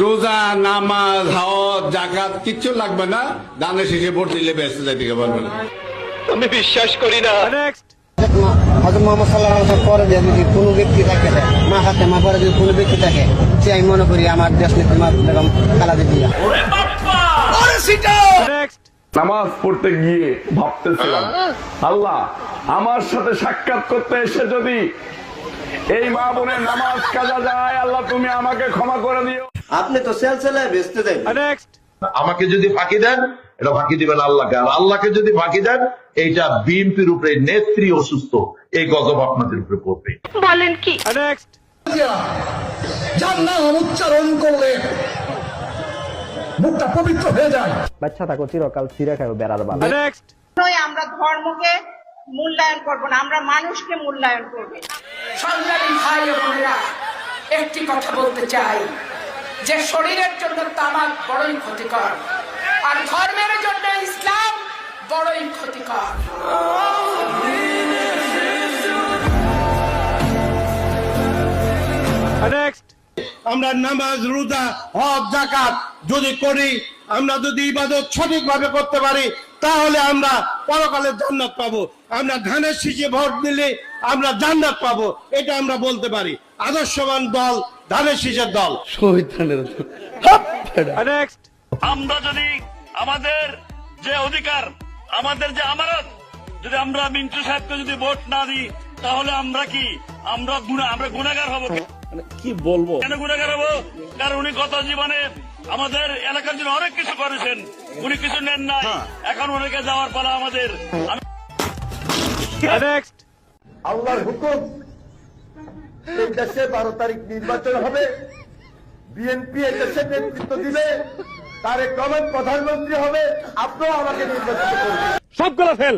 রোজা, নামাজ, হজ, যাকাত কিচ্ছু লাগবে না, দানের শেষে ভোট দিলে ব্যস্ত যাইতে পারবে না। আমি বিশ্বাস করি না। হযরত মুহাম্মদ সাল্লাল্লাহু আলাইহি ওয়াসাল্লাম পরে যদি কোনো ব্যক্তি থাকে, মা হাতে মা পরে যদি কোনো ব্যক্তি থাকে, সে আমি মনে করি আমার দেশ নেত্রী মা বেগম খালেদা জিয়া। নামাজ পড়তে গিয়ে ভাবতেছিলাম, আল্লাহ আমার সাথে সাক্ষাৎ করতে এসে যদি এই মা বোনের নামাজ কাজা যায়, আল্লাহ তুমি আমাকে ক্ষমা করে দিও। আপনি তো সেলসেলায় বেচতে যাবেন। আমাকে যদি ফাঁকি দেন, এটা ফাঁকি দিবেন আল্লাহকে, আর আল্লাহকে যদি ফাঁকি দেন, এইটা বিএনপির উপরে নেত্রী অসুস্থ, এই গজব আপনাদের উপরে পড়বে। বলেন কি? যার নাম উচ্চারণ করলে মুখটা পবিত্র হয়ে যায়। বাচ্চা থাকো চিরকাল ছিঁড়ে খাও বেড়ার বাল। আমরা ধর্মকে মূল্যায়ন করব না, আমরা মানুষকে মূল্যায়ন করব। সংগ্রামী ভাই ও বোনেরা, একটি কথা বলতে চাই যে শরীরের জন্য তামাক বড়ই ক্ষতিকর, আর ধর্মের জন্য ইসলাম বড়ই ক্ষতিকর। আমরা নামাজ, রোজা, হজ, যাকাত যদি করি, আমরা যদি ইবাদত সঠিকভাবে করতে পারি, তাহলে আমরা পরকালে জান্নাত পাবো। আমরা ধানের শীষে ভোট দিলে আমরা জান্নাত পাবো, এটা আমরা বলতে পারি। আদর্শবান দল ধানের শীষের দল। আমরা যদি আমাদের যে অধিকার, আমাদের যে আমানত, যদি আমরা মিন্টু সাহেবকে যদি ভোট না দিই, তাহলে আমরা কি আমরা গুনাহগার হব? কি বলবো, কেন গুনাহগার হব? কারণ উনি গত জীবনে আমাদের এলাকার জন্য অনেক কিছু করেছেন, উনি কিছু নেন নাই, এখন উনাকে যাওয়ার পালা আমাদের। আল্লাহর হুকুম, এই দেশে 12 তারিখ নির্বাচন হবে, বিএনপি এই দেশে নেতৃত্ব দিবে, তারেক রহমান প্রধানমন্ত্রী হবে, আপনারা আমাকে নির্বাচিত করবেন। সবগুলো ফেল।